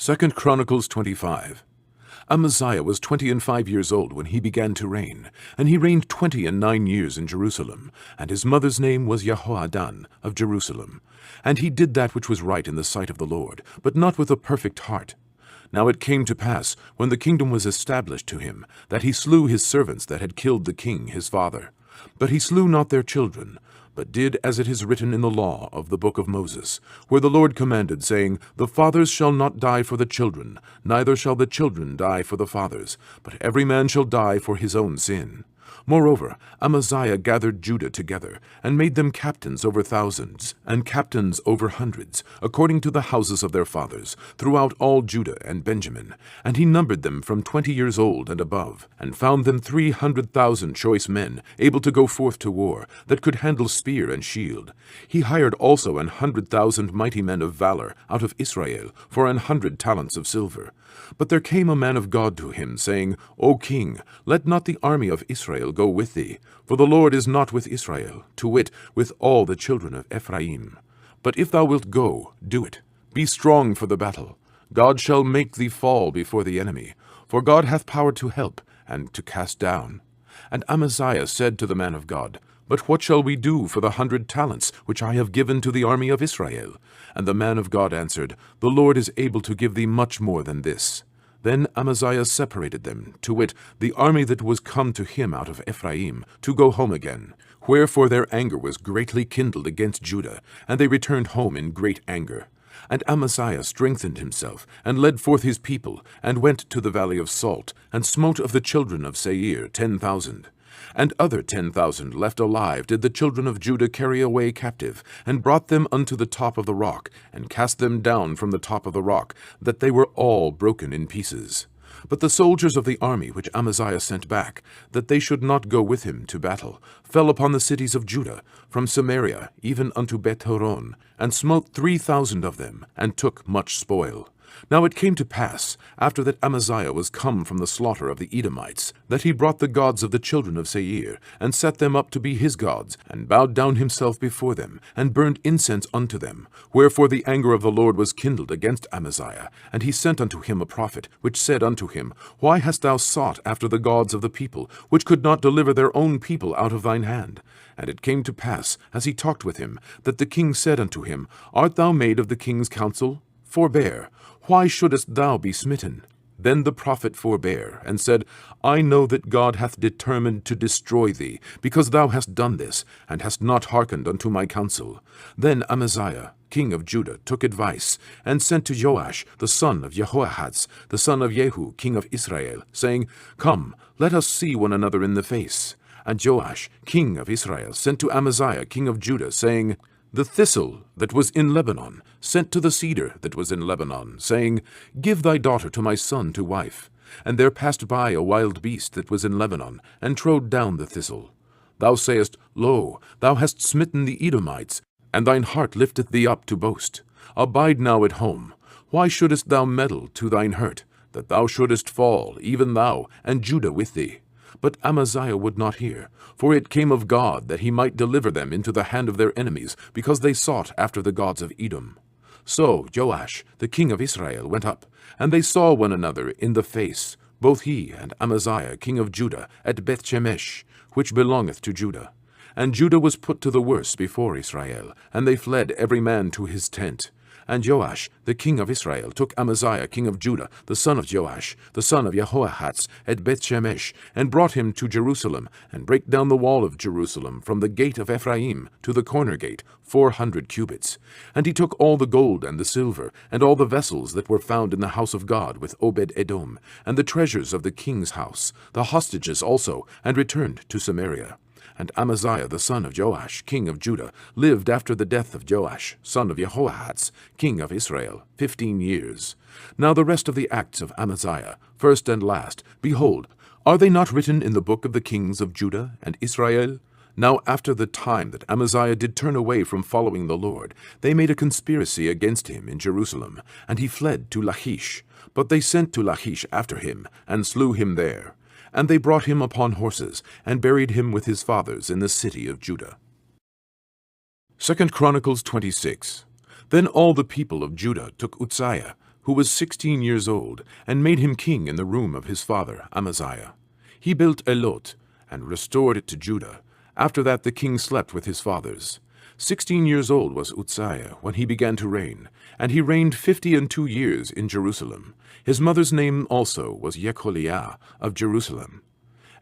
2 Chronicles 25. Amaziah was 25 years old when he began to reign, and he reigned 29 years in Jerusalem, and his mother's name was Jehoaddan of Jerusalem. And he did that which was right in the sight of the Lord, but not with a perfect heart. Now it came to pass, when the kingdom was established to him, that he slew his servants that had killed the king his father. But he slew not their children, but did as it is written in the law of the book of Moses, where the Lord commanded, saying, The fathers shall not die for the children, neither shall the children die for the fathers, but every man shall die for his own sin. Moreover, Amaziah gathered Judah together, and made them captains over thousands, and captains over hundreds, according to the houses of their fathers, throughout all Judah and Benjamin. And he numbered them from 20 years old and above, and found them 300,000 choice men, able to go forth to war, that could handle spear and shield. He hired also 100,000 mighty men of valor out of Israel, for 100 talents of silver. But there came a man of God to him, saying, O king, let not the army of Israel go with thee, for the Lord is not with Israel, to wit, with all the children of Ephraim. But if thou wilt go, do it. Be strong for the battle. God shall make thee fall before the enemy, for God hath power to help and to cast down. And Amaziah said to the man of God, But what shall we do for the 100 talents which I have given to the army of Israel? And the man of God answered, The Lord is able to give thee much more than this. Then Amaziah separated them, to wit, the army that was come to him out of Ephraim, to go home again. Wherefore their anger was greatly kindled against Judah, and they returned home in great anger. And Amaziah strengthened himself, and led forth his people, and went to the valley of Salt, and smote of the children of Seir 10,000. And other 10,000 left alive did the children of Judah carry away captive, and brought them unto the top of the rock, and cast them down from the top of the rock, that they were all broken in pieces. But the soldiers of the army which Amaziah sent back, that they should not go with him to battle, fell upon the cities of Judah, from Samaria even unto Beth-horon, and smote 3,000 of them, and took much spoil. Now it came to pass, after that Amaziah was come from the slaughter of the Edomites, that he brought the gods of the children of Seir, and set them up to be his gods, and bowed down himself before them, and burned incense unto them. Wherefore the anger of the Lord was kindled against Amaziah, and he sent unto him a prophet, which said unto him, Why hast thou sought after the gods of the people, which could not deliver their own people out of thine hand? And it came to pass, as he talked with him, that the king said unto him, Art thou made of the king's counsel? Forbear. Why shouldest thou be smitten? Then the prophet forbare, and said, I know that God hath determined to destroy thee, because thou hast done this, and hast not hearkened unto my counsel. Then Amaziah, king of Judah, took advice, and sent to Joash, the son of Jehoahaz, the son of Jehu, king of Israel, saying, Come, let us see one another in the face. And Joash, king of Israel, sent to Amaziah, king of Judah, saying, The thistle that was in Lebanon sent to the cedar that was in Lebanon, saying, Give thy daughter to my son to wife. And there passed by a wild beast that was in Lebanon, and trode down the thistle. Thou sayest, Lo, thou hast smitten the Edomites, and thine heart lifteth thee up to boast. Abide now at home. Why shouldest thou meddle to thine hurt, that thou shouldest fall, even thou, and Judah with thee? But Amaziah would not hear, for it came of God that he might deliver them into the hand of their enemies, because they sought after the gods of Edom. So Joash, the king of Israel, went up, and they saw one another in the face, both he and Amaziah, king of Judah, at Bethshemesh, which belongeth to Judah. And Judah was put to the worse before Israel, and they fled every man to his tent. And Joash, the king of Israel, took Amaziah, king of Judah, the son of Joash, the son of Jehoahaz, at Bethshemesh, and brought him to Jerusalem, and brake down the wall of Jerusalem, from the gate of Ephraim to the corner gate, 400 cubits. And he took all the gold and the silver, and all the vessels that were found in the house of God with Obed-edom, and the treasures of the king's house, the hostages also, and returned to Samaria. And Amaziah the son of Joash, king of Judah, lived after the death of Joash, son of Jehoahaz, king of Israel, 15 years. Now the rest of the acts of Amaziah, first and last, behold, are they not written in the book of the kings of Judah and Israel? Now after the time that Amaziah did turn away from following the Lord, they made a conspiracy against him in Jerusalem, and he fled to Lachish. But they sent to Lachish after him, and slew him there. And they brought him upon horses, and buried him with his fathers in the city of Judah. 2 Chronicles 26. Then all the people of Judah took Uzziah, who was 16 years old, and made him king in the room of his father Amaziah. He built Elot, and restored it to Judah. After that the king slept with his fathers. 16 years old was Uzziah when he began to reign, and he reigned 52 years in Jerusalem. His mother's name also was Jecholiah of Jerusalem.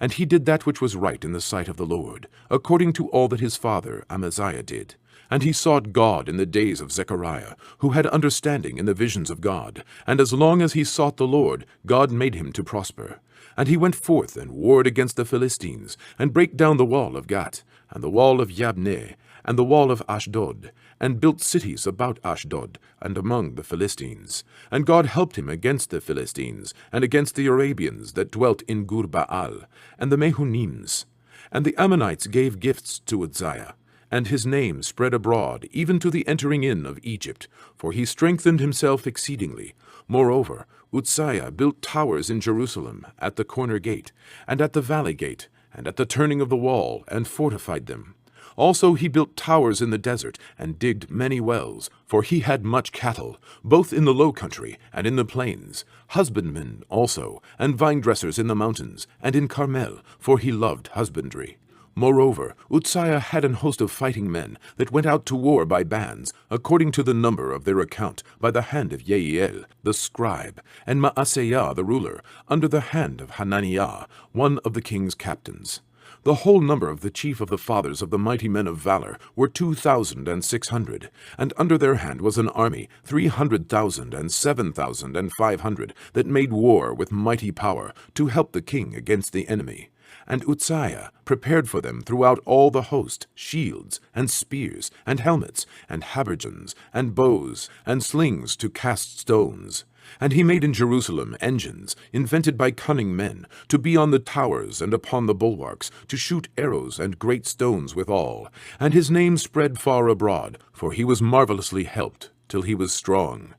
And he did that which was right in the sight of the Lord, according to all that his father Amaziah did. And he sought God in the days of Zechariah, who had understanding in the visions of God. And as long as he sought the Lord, God made him to prosper. And he went forth and warred against the Philistines, and brake down the wall of Gath, and the wall of Jabneh, and the wall of Ashdod, and built cities about Ashdod, and among the Philistines. And God helped him against the Philistines, and against the Arabians that dwelt in Gur-baal, and the Mehunims. And the Ammonites gave gifts to Uzziah, and his name spread abroad, even to the entering in of Egypt, for he strengthened himself exceedingly. Moreover, Uzziah built towers in Jerusalem, at the corner gate, and at the valley gate, and at the turning of the wall, and fortified them. Also he built towers in the desert, and digged many wells, for he had much cattle, both in the low country and in the plains, husbandmen also, and vine-dressers in the mountains, and in Carmel, for he loved husbandry. Moreover, Uzziah had an host of fighting men that went out to war by bands, according to the number of their account, by the hand of Jeiel the scribe, and Maaseiah the ruler, under the hand of Hananiah, one of the king's captains. The whole number of the chief of the fathers of the mighty men of valor were 2,600, and under their hand was an army 300,000 and 7,500 that made war with mighty power to help the king against the enemy. And Uzziah prepared for them throughout all the host shields, and spears, and helmets, and habergeons, and bows, and slings to cast stones. And he made in Jerusalem engines, invented by cunning men, to be on the towers and upon the bulwarks, to shoot arrows and great stones withal. And his name spread far abroad, for he was marvelously helped, till he was strong.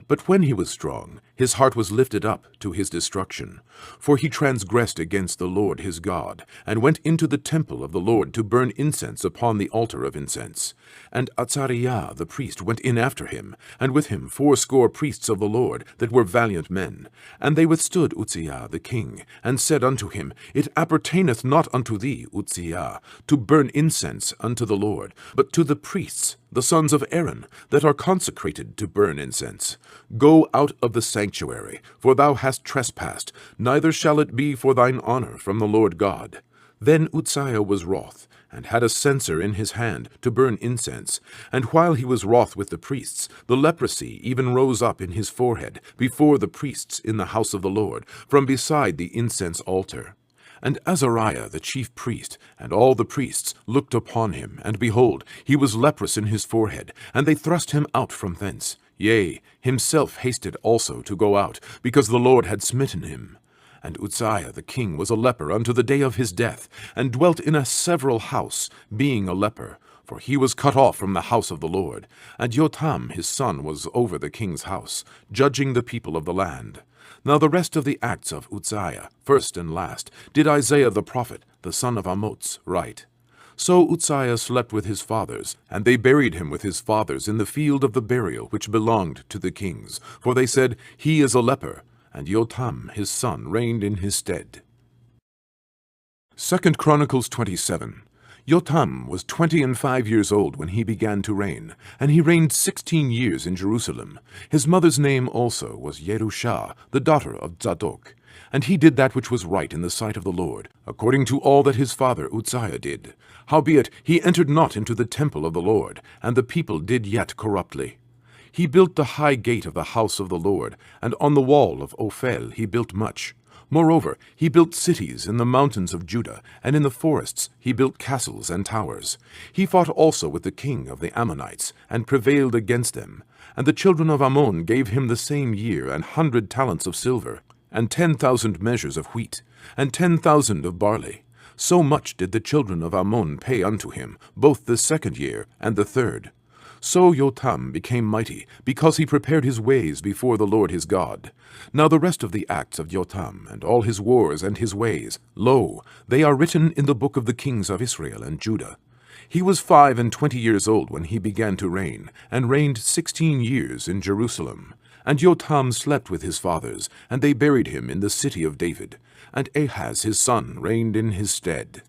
But when he was strong, his heart was lifted up to his destruction. For he transgressed against the Lord his God, and went into the temple of the Lord to burn incense upon the altar of incense. And Azariah the priest went in after him, and with him 80 priests of the Lord that were valiant men. And they withstood Uzziah the king, and said unto him, It appertaineth not unto thee, Uzziah, to burn incense unto the Lord, but to the priests, the sons of Aaron, that are consecrated to burn incense. Go out of the sanctuary, for thou hast trespassed, neither shall it be for thine honor from the Lord God. Then Uzziah was wroth, and had a censer in his hand to burn incense. And while he was wroth with the priests, the leprosy even rose up in his forehead before the priests in the house of the Lord, from beside the incense altar. And Azariah the chief priest, and all the priests, looked upon him, and behold, he was leprous in his forehead, and they thrust him out from thence. Yea, himself hasted also to go out, because the Lord had smitten him. And Uzziah the king was a leper unto the day of his death, and dwelt in a several house, being a leper, for he was cut off from the house of the Lord. And Jotham his son was over the king's house, judging the people of the land. Now the rest of the acts of Uzziah, first and last, did Isaiah the prophet, the son of Amoz, write. So Uzziah slept with his fathers, and they buried him with his fathers in the field of the burial which belonged to the kings. For they said, He is a leper, and Jotham his son reigned in his stead. 2 Chronicles 27. Jotham was 25 years old when he began to reign, and he reigned 16 years in Jerusalem. His mother's name also was Jerushah, the daughter of Zadok. And he did that which was right in the sight of the Lord, according to all that his father Uzziah did. Howbeit he entered not into the temple of the Lord, and the people did yet corruptly. He built the high gate of the house of the Lord, and on the wall of Ophel he built much. Moreover, he built cities in the mountains of Judah, and in the forests he built castles and towers. He fought also with the king of the Ammonites, and prevailed against them. And the children of Ammon gave him the same year 100 talents of silver, and 10,000 measures of wheat, and 10,000 of barley. So much did the children of Ammon pay unto him, both the second year and the third. So Jotham became mighty, because he prepared his ways before the Lord his God. Now the rest of the acts of Jotham, and all his wars and his ways, lo, they are written in the book of the kings of Israel and Judah. He was 25 years old when he began to reign, and reigned 16 years in Jerusalem. And Jotham slept with his fathers, and they buried him in the city of David. And Ahaz his son reigned in his stead.